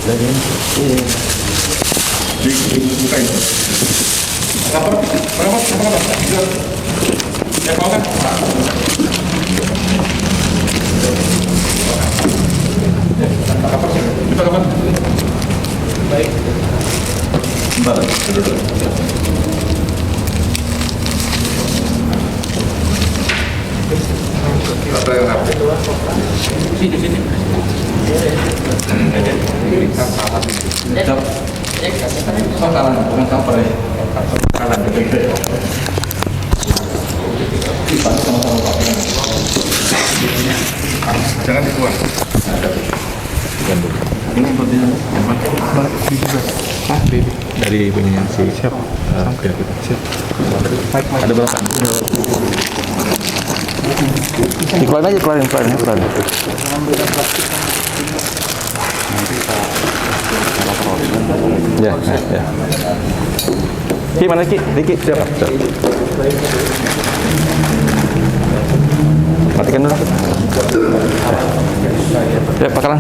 Dibuka itu. Berapa? Ya mau kan? Kita kapan? Baik. Bentar, duduk. Apa yang apa? Sini. Bukan cover ya. Kanan gede. Sama-sama pakai. Jangan dituang. Ini fotonya Baby. Dari punya si siap. Oke, siap. Ada berapa? Dikeluarin aja, keluarin. Ya. Ki, mana Ki? Diki, siapa? Matikan dulu. Ya, pakalan.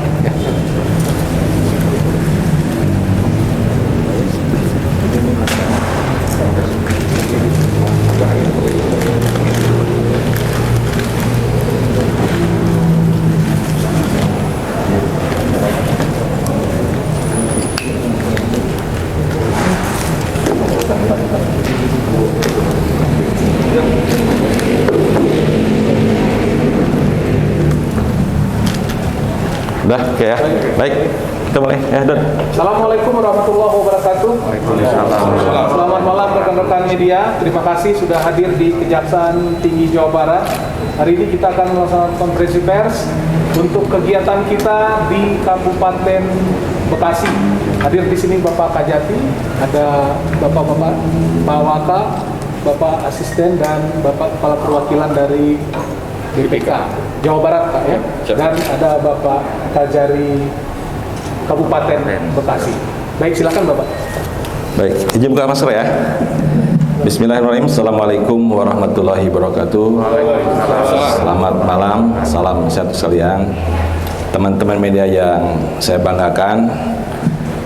Udah, oke ya. Baik, kita mulai. Ya, Don. Assalamualaikum warahmatullahi wabarakatuh. Selamat malam rekan-rekan media. Terima kasih sudah hadir di Kejaksaan Tinggi Jawa Barat. Hari ini kita akan melaksanakan konferensi pers untuk kegiatan kita di Kabupaten Bekasi. Hadir di sini Bapak Kajati, ada Bapak-bapak, Pak Waka, Bapak Asisten dan Bapak Kepala Perwakilan dari BPK Jawa Barat, Pak ya. Dan ada Bapak Kajari Kabupaten Bekasi. Baik, silakan Bapak. Baik, izin buka masker ya. Bismillahirrahmanirrahim. Assalamualaikum warahmatullahi wabarakatuh. Selamat malam, salam sehat sekalian. Teman-teman media yang saya banggakan,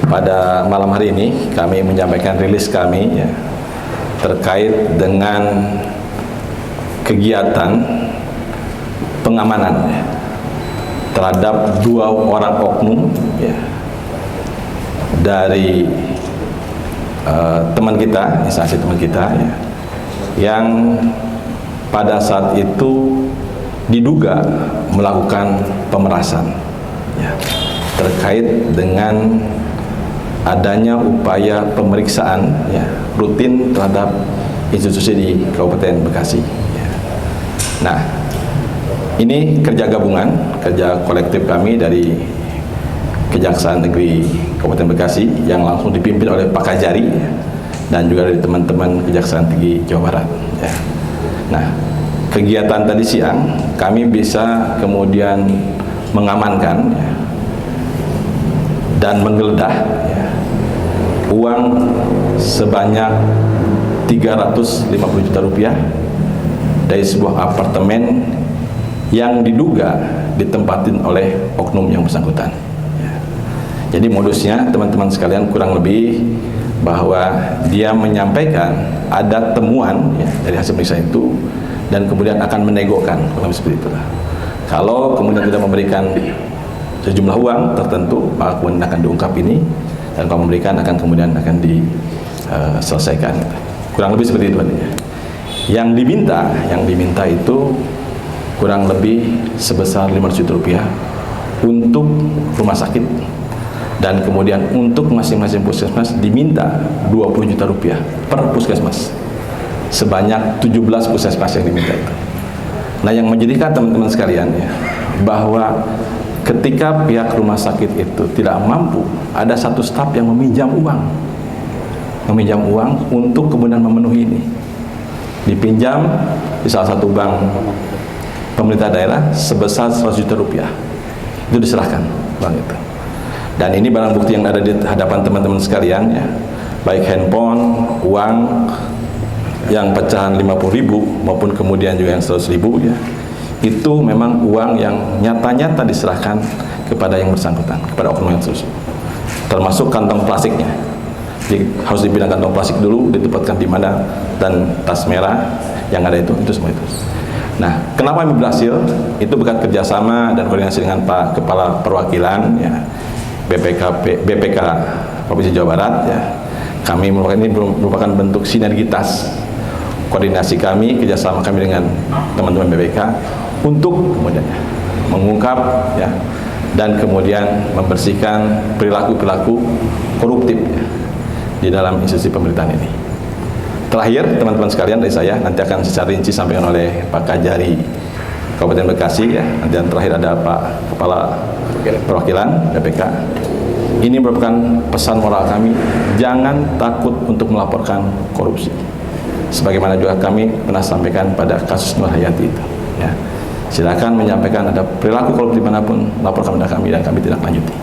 pada malam hari ini kami menyampaikan rilis kami ya, terkait dengan kegiatan pengamanan ya, terhadap 2 orang oknum ya, dari teman kita, instansi teman kita ya, yang pada saat itu diduga melakukan pemerasan ya, terkait dengan adanya upaya pemeriksaan ya, rutin terhadap institusi di Kabupaten Bekasi ya. Nah, ini kerja gabungan, kerja kolektif kami dari Kejaksaan Negeri Kabupaten Bekasi yang langsung dipimpin oleh Pak Kajari ya, dan juga dari teman-teman Kejaksaan Tinggi Jawa Barat ya. Nah, kegiatan tadi siang kami bisa kemudian mengamankan ya, dan menggeledah ya, uang sebanyak 350 juta rupiah dari sebuah apartemen yang diduga ditempatin oleh oknum yang bersangkutan ya. Jadi modusnya teman-teman sekalian kurang lebih bahwa dia menyampaikan ada temuan ya, dari hasil pemeriksaan itu, dan kemudian akan menegokan, kurang lebih seperti itulah. Kalau kemudian tidak memberikan sejumlah uang tertentu, maka kemudian akan diungkap ini, dan kalau memberikan akan kemudian akan diselesaikan. Kurang lebih seperti itu artinya. Yang diminta itu kurang lebih sebesar 500 juta rupiah untuk rumah sakit, dan kemudian untuk masing-masing puskesmas diminta 20 juta rupiah per puskesmas, sebanyak 17 puskesmas yang diminta itu. Nah, yang menjadikan teman-teman sekalian ya, bahwa ketika pihak rumah sakit itu tidak mampu, ada satu staf yang meminjam uang untuk kemudian memenuhi ini, dipinjam di salah satu bank pemerintah daerah sebesar 100 juta rupiah, itu diserahkan uang itu. Dan ini barang bukti yang ada di hadapan teman-teman sekalian ya, baik handphone, uang yang pecahan 50.000 maupun kemudian juga yang 100.000 ya, itu memang uang yang nyata-nyata diserahkan kepada yang bersangkutan, kepada oknum yang tersebut. termasuk kantong plastiknya. Jadi harus dipindah kantong plastik dulu, ditempatkan di mana, dan tas merah yang ada itu semua itu. Nah, kenapa kami berhasil? Itu berkat kerjasama dan koordinasi dengan Pak Kepala Perwakilan ya, BPK Provinsi Jawa Barat ya. Kami merupakan ini merupakan bentuk sinergitas koordinasi kami, kerjasama kami dengan teman-teman BPK untuk kemudian mengungkap ya, dan kemudian membersihkan perilaku-perilaku koruptif ya, di dalam institusi pemerintahan ini. Terakhir, teman-teman sekalian, dari saya nanti akan secara rinci sampaikan oleh Pak Kajari Kabupaten Bekasi ya. Nanti yang terakhir ada Pak Kepala Perwakilan BPK. Ini merupakan pesan moral kami, jangan takut untuk melaporkan korupsi. Sebagaimana juga kami pernah sampaikan pada kasus Nur Hayati itu. Ya. Silakan menyampaikan ada perilaku korupsi dimanapun, laporkan kepada kami dan kami tidak lanjuti.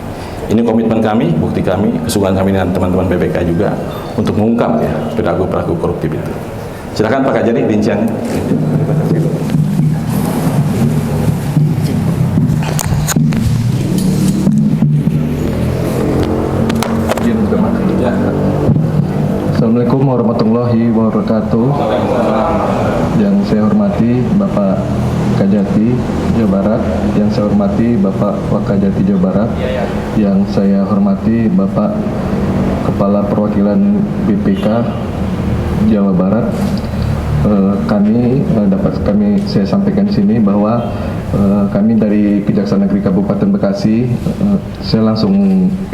Ini komitmen kami, bukti kami, kesungguhan kami dengan teman-teman BPK juga untuk mengungkap ya perilaku-perilaku koruptif itu. Silakan Pak Kajari rinciannya. Assalamualaikum warahmatullahi wabarakatuh. Yang saya hormati Bapak Kajati Jawa Barat, yang saya hormati Bapak Wakajati Jawa Barat, yang saya hormati Bapak Kepala Perwakilan BPK Jawa Barat. Saya sampaikan di sini bahwa kami dari Kejaksaan Negeri Kabupaten Bekasi, saya langsung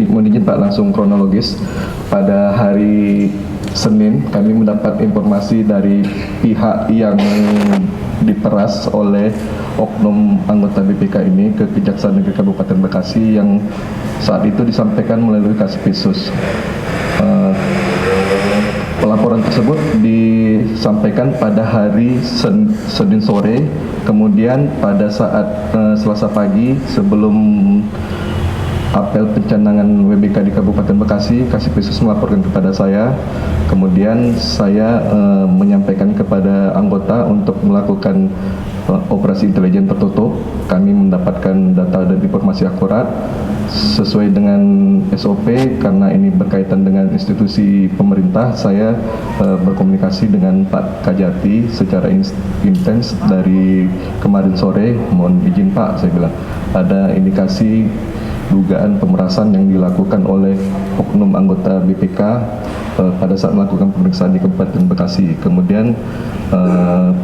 mohon izin Pak, langsung kronologis. Pada hari Senin kami mendapat informasi dari pihak yang diperas oleh oknum anggota BPK ini ke Kejaksaan Negeri Kabupaten Bekasi yang saat itu disampaikan melalui Kaspisus. Pelaporan tersebut disampaikan pada hari Senin sore, kemudian pada saat Selasa pagi sebelum apel pencanangan WBK di Kabupaten Bekasi, Kaspisus melaporkan kepada saya. Kemudian saya menyampaikan kepada anggota untuk melakukan operasi intelijen tertutup. Kami mendapatkan data dan informasi akurat sesuai dengan SOP. Karena ini berkaitan dengan institusi pemerintah, saya berkomunikasi dengan Pak Kajati secara intens dari kemarin sore. Mohon izin Pak, saya bilang ada indikasi dugaan pemerasan yang dilakukan oleh oknum anggota BPK pada saat melakukan pemeriksaan di Kabupaten Bekasi. Kemudian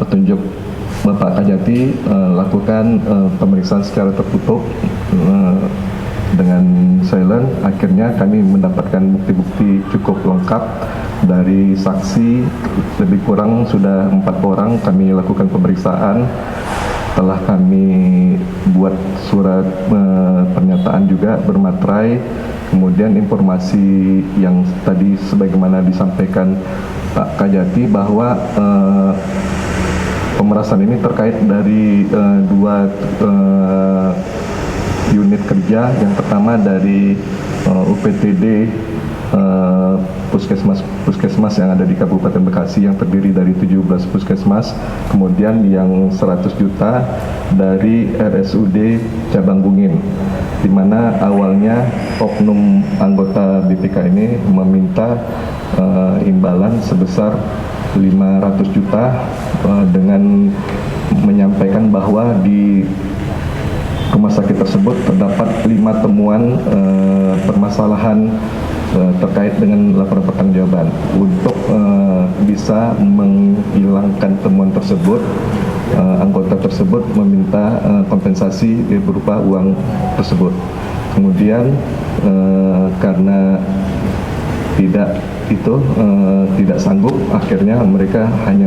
petunjuk Bapak Kajati lakukan pemeriksaan secara tertutup dengan silent. Akhirnya kami mendapatkan bukti-bukti cukup lengkap dari saksi, lebih kurang sudah 4 orang kami lakukan pemeriksaan. Telah kami buat surat pernyataan juga bermaterai. Kemudian informasi yang tadi sebagaimana disampaikan Pak Kajati bahwa pemerasan ini terkait dari 2 unit kerja. Yang pertama dari UPTD puskesmas yang ada di Kabupaten Bekasi yang terdiri dari 17 puskesmas, kemudian yang 100 juta dari RSUD Cabang Bungin, di mana awalnya oknum anggota BPK ini meminta imbalan sebesar 500 juta dengan menyampaikan bahwa di rumah sakit tersebut terdapat 5 temuan permasalahan terkait dengan laporan pertanggungjawaban. Untuk bisa menghilangkan temuan tersebut, anggota tersebut meminta kompensasi berupa uang tersebut. Kemudian karena tidak sanggup, akhirnya mereka hanya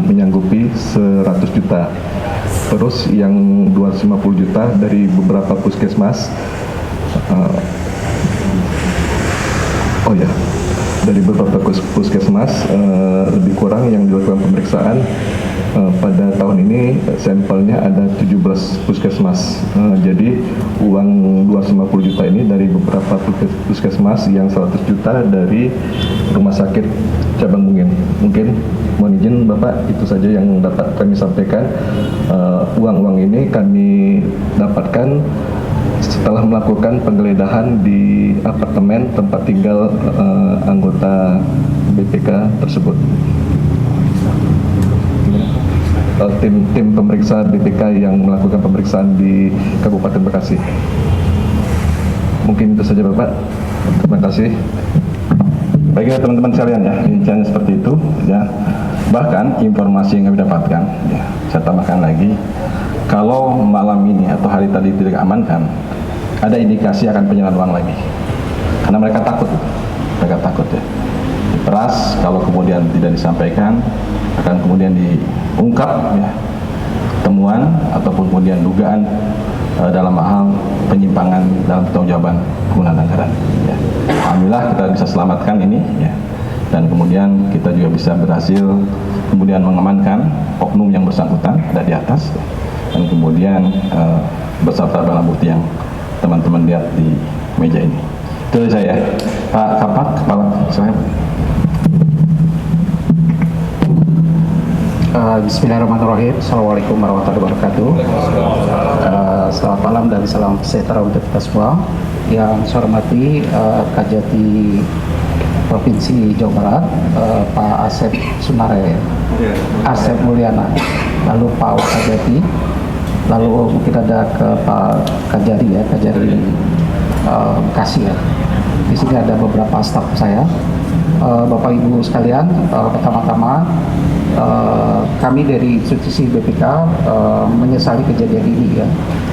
menyanggupi 100 juta. Terus yang 250 juta dari beberapa puskesmas, dari beberapa puskesmas, lebih kurang yang dilakukan pemeriksaan pada tahun ini sampelnya ada 17 puskesmas. Jadi uang 250 juta ini dari beberapa puskesmas, yang 100 juta dari rumah sakit Cabang Bungin. Mungkin mohon izin Bapak, itu saja yang dapat kami sampaikan. Uang-uang ini kami dapatkan setelah melakukan penggeledahan di apartemen tempat tinggal anggota BPK tersebut. Tim pemeriksa BPK yang melakukan pemeriksaan di Kabupaten Bekasi. Mungkin itu saja Bapak. Terima kasih. Baiklah teman-teman sekalian ya, rinciannya seperti itu ya. Bahkan informasi yang kami dapatkan ya, saya tambahkan lagi, kalau malam ini atau hari tadi tidak amankan, ada indikasi akan penyerahan uang lagi. Karena mereka takut ya. Diperas, kalau kemudian tidak disampaikan, akan kemudian diungkap ya, temuan ataupun kemudian dugaan dalam hal penyimpangan dalam pertanggungjawaban penggunaan anggaran. Ya. Alhamdulillah kita bisa selamatkan ini, ya. Dan kemudian kita juga bisa berhasil kemudian mengamankan oknum yang bersangkutan ada di atas, dan kemudian beserta barang bukti yang teman-teman lihat di meja ini. Itu dari saya, Pak Kapak, Kepala saya. Bismillahirrahmanirrahim. Assalamualaikum warahmatullahi wabarakatuh. Selamat malam dan salam sejahtera untuk kita semua. Yang saya hormati Kajati Provinsi Jawa Barat, Pak Asep Sunare, Asep Mulyana, lalu Pak Kajati, lalu mungkin ada ke Pak Kajari ya, Kajari Bekasi ya. Di sini ada beberapa staf saya. Bapak Ibu sekalian, pertama-tama kami dari institusi BPK menyesali kejadian ini ya.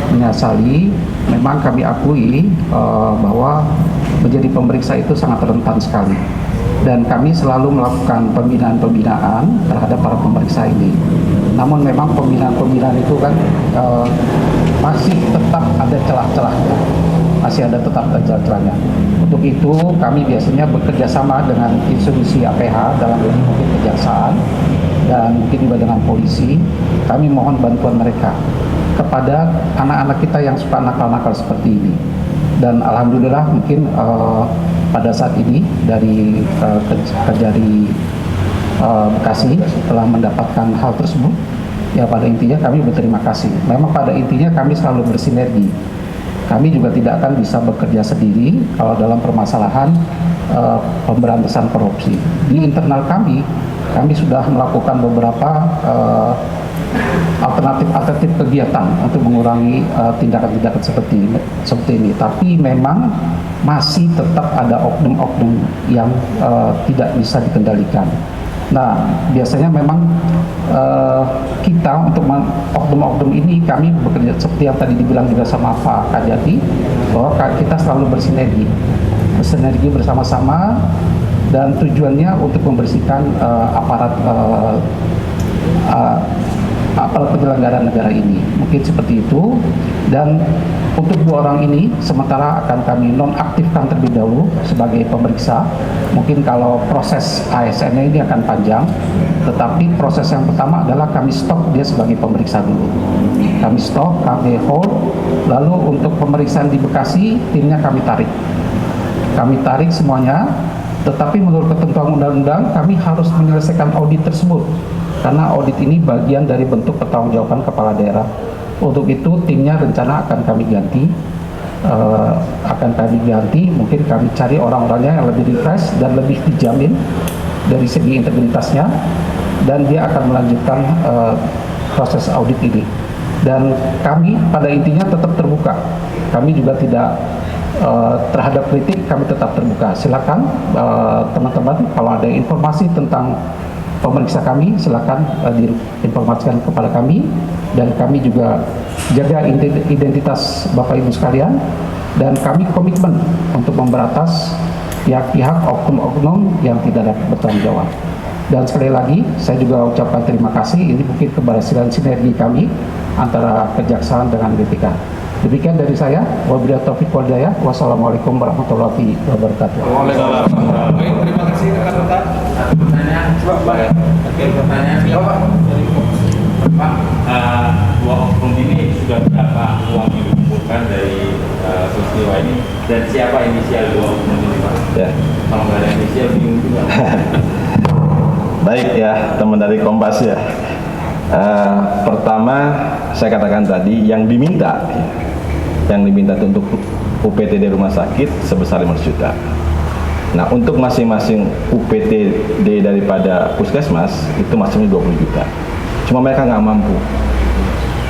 Menyesali, memang kami akui bahwa menjadi pemeriksa itu sangat rentan sekali. Dan kami selalu melakukan pembinaan-pembinaan terhadap para pemeriksa ini. Namun memang pembinaan-pembinaan itu kan masih tetap ada celah-celahnya. Masih ada tetap celah-celahnya. Untuk itu kami biasanya bekerja sama dengan institusi APH dalam ini mungkin kejaksaan dan mungkin juga dengan polisi. Kami mohon bantuan mereka kepada anak-anak kita yang suka nakal-nakal seperti ini. Dan alhamdulillah mungkin pada saat ini dari Kajari Bekasi telah mendapatkan hal tersebut. Ya pada intinya kami berterima kasih. Memang pada intinya kami selalu bersinergi. Kami juga tidak akan bisa bekerja sendiri kalau dalam permasalahan pemberantasan korupsi. Di internal kami sudah melakukan beberapa alternatif kegiatan untuk mengurangi tindakan-tindakan seperti ini. Tapi memang masih tetap ada oknum-oknum yang tidak bisa dikendalikan. Nah, biasanya memang kita untuk oknum-oknum ini kami bekerja seperti yang tadi dibilang juga sama Pak Kajati, bahwa kita selalu bersinergi bersama-sama, dan tujuannya untuk membersihkan aparat penyelenggara negara ini. Mungkin seperti itu. Dan untuk 2 orang ini sementara akan kami nonaktifkan terlebih dahulu sebagai pemeriksa. Mungkin kalau proses ASN ini akan panjang, tetapi proses yang pertama adalah kami stop dia sebagai pemeriksa dulu. Kami stop, kami hold, lalu untuk pemeriksaan di Bekasi timnya kami tarik. Kami tarik semuanya, tetapi menurut ketentuan undang-undang kami harus menyelesaikan audit tersebut. Karena audit ini bagian dari bentuk pertanggungjawaban kepala daerah. Untuk itu timnya rencana akan kami ganti, mungkin kami cari orang-orangnya yang lebih refresh dan lebih dijamin dari segi integritasnya, dan dia akan melanjutkan proses audit ini. Dan kami pada intinya tetap terbuka. Kami juga tidak terhadap kritik, kami tetap terbuka. Silakan teman-teman kalau ada informasi tentang pemeriksa kami, silakan diinformasikan kepada kami, dan kami juga jaga identitas Bapak Ibu sekalian, dan kami komitmen untuk memberantas pihak-pihak oknum-oknum yang tidak dapat bertanggung jawab. Dan sekali lagi saya juga ucapkan terima kasih, ini mungkin keberhasilan sinergi kami antara kejaksaan dengan BPK. Demikian dari saya. Wabillahi taufiq wal hidayah. Wassalamualaikum warahmatullahi wabarakatuh. Waalaikumsalam. Baik, terima kasih rekan-rekan. Pertanyaan, Pak, 2 oknum ini sudah berapa uang yang dikumpulkan dari peristiwa ini, dan siapa inisial 2 oknum ini, Pak? Ya. Kalau nggak ada inisial bingung juga. Baik ya, teman dari Kompas ya. Pertama saya katakan tadi yang diminta yang diminta untuk UPTD rumah sakit sebesar 500 juta. Nah, untuk masing-masing UPTD daripada puskesmas itu masingnya 20 juta. Cuma mereka nggak mampu.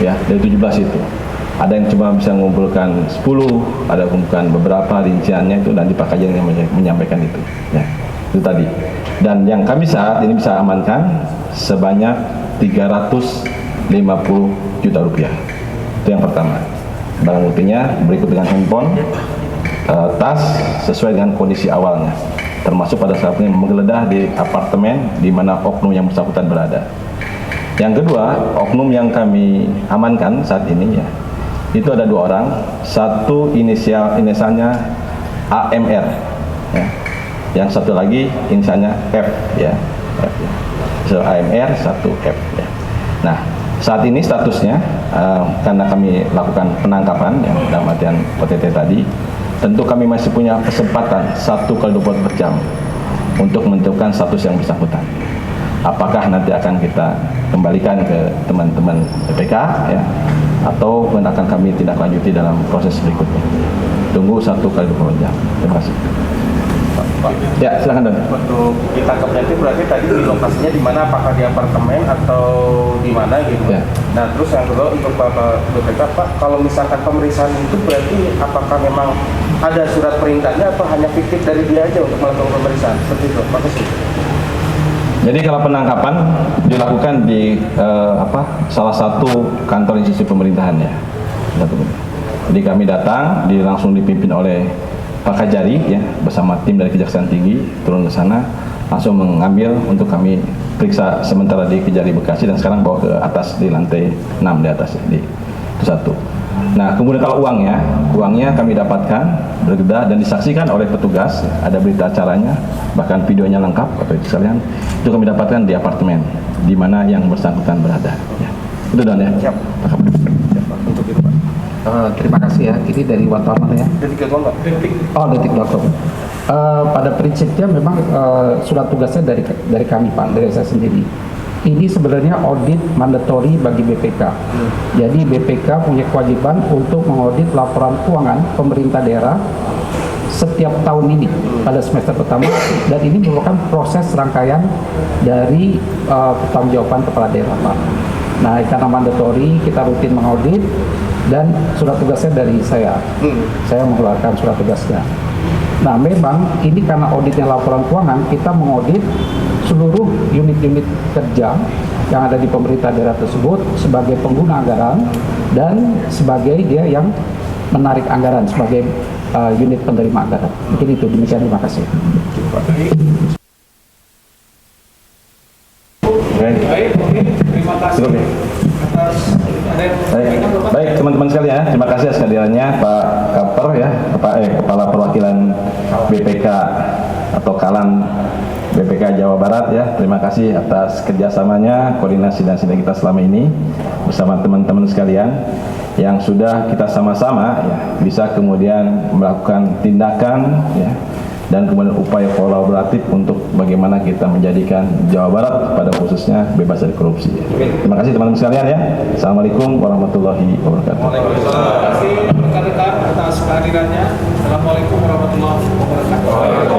Ya, dari 17 itu. Ada yang cuma bisa mengumpulkan 10, ada mengumpulkan beberapa rinciannya itu, dan Pak Kajian yang menyampaikan itu. Ya, itu tadi. Dan yang kami saat ini bisa amankan sebanyak 350 juta rupiah. Itu yang pertama. Barang buktinya berikut dengan handphone, tas sesuai dengan kondisi awalnya, termasuk pada saat ini menggeledah di apartemen di mana oknum yang bersangkutan berada. Yang kedua, oknum yang kami amankan saat ini ya, itu ada 2 orang, satu inisialnya AMR, ya. Yang satu lagi inisialnya F, ya. F, ya. So, AMR, satu F, ya. Nah, saat ini statusnya karena kami lakukan penangkapan ya, dalam artian OTT tadi, tentu kami masih punya kesempatan 1x24 jam untuk menentukan status yang bersangkutan. Apakah nanti akan kita kembalikan ke teman-teman BPK ya, atau akan kami tindak lanjuti dalam proses berikutnya. Tunggu 1x24 jam. Terima kasih. Ya, silakan Don. Untuk ditangkapnya itu berarti tadi di lokasinya di mana, apakah di apartemen atau di mana gitu? Ya. Nah, terus yang kedua untuk Bapak BPK, Pak, kalau misalkan pemeriksaan itu berarti apakah memang ada surat perintahnya atau hanya fiktif dari dia aja untuk melakukan pemeriksaan? Seperti itu, makasih. Jadi kalau penangkapan dilakukan di salah satu kantor institusi pemerintahan ya. Jadi kami datang, langsung dipimpin oleh Pak Kajari ya, bersama tim dari Kejaksaan Tinggi turun ke sana, langsung mengambil untuk kami periksa sementara di Kejari Bekasi, dan sekarang bawa ke atas di lantai 6 di atas di itu satu. Nah, kemudian kalau uangnya kami dapatkan bergedah dan disaksikan oleh petugas, ada berita acaranya, bahkan videonya lengkap Bapak Ibu sekalian, itu kami dapatkan di apartemen di mana yang bersangkutan berada. Ya. Itu Dan ya. Siap. Untuk itu Pak. Terima kasih ya, ini dari wartawan ya. Detik.com Pak. Oh, detik.com. Pada prinsipnya memang surat tugasnya dari kami Pak, dari saya sendiri. Ini sebenarnya audit mandatori bagi BPK. Jadi BPK punya kewajiban untuk mengaudit laporan keuangan pemerintah daerah setiap tahun ini pada semester pertama, dan ini merupakan proses rangkaian dari pertanggungjawaban kepala daerah Pak. Nah, karena mandatori kita rutin mengaudit, dan surat tugasnya dari saya. Saya mengeluarkan surat tugasnya. Nah, memang ini karena auditnya laporan keuangan, kita mengaudit seluruh unit-unit kerja yang ada di pemerintah daerah tersebut sebagai pengguna anggaran dan sebagai dia yang menarik anggaran sebagai unit penerima anggaran. Mungkin itu, demikian, terima kasih. Baik, oke. Terima kasih atas Baik, teman-teman sekalian, terima kasih atas kehadirannya Pak Kapper ya, Kepala Perwakilan BPK atau Kalan BPK Jawa Barat ya. Terima kasih atas kerjasamanya, koordinasi dan sinergi kita selama ini bersama teman-teman sekalian yang sudah kita sama-sama ya bisa kemudian melakukan tindakan ya, dan kemudian upaya kolaboratif untuk bagaimana kita menjadikan Jawa Barat pada khususnya bebas dari korupsi. Terima kasih teman-teman sekalian ya. Assalamualaikum warahmatullahi wabarakatuh. Terima kasih rekan-rekan atas kehadirannya. Assalamualaikum warahmatullahi wabarakatuh.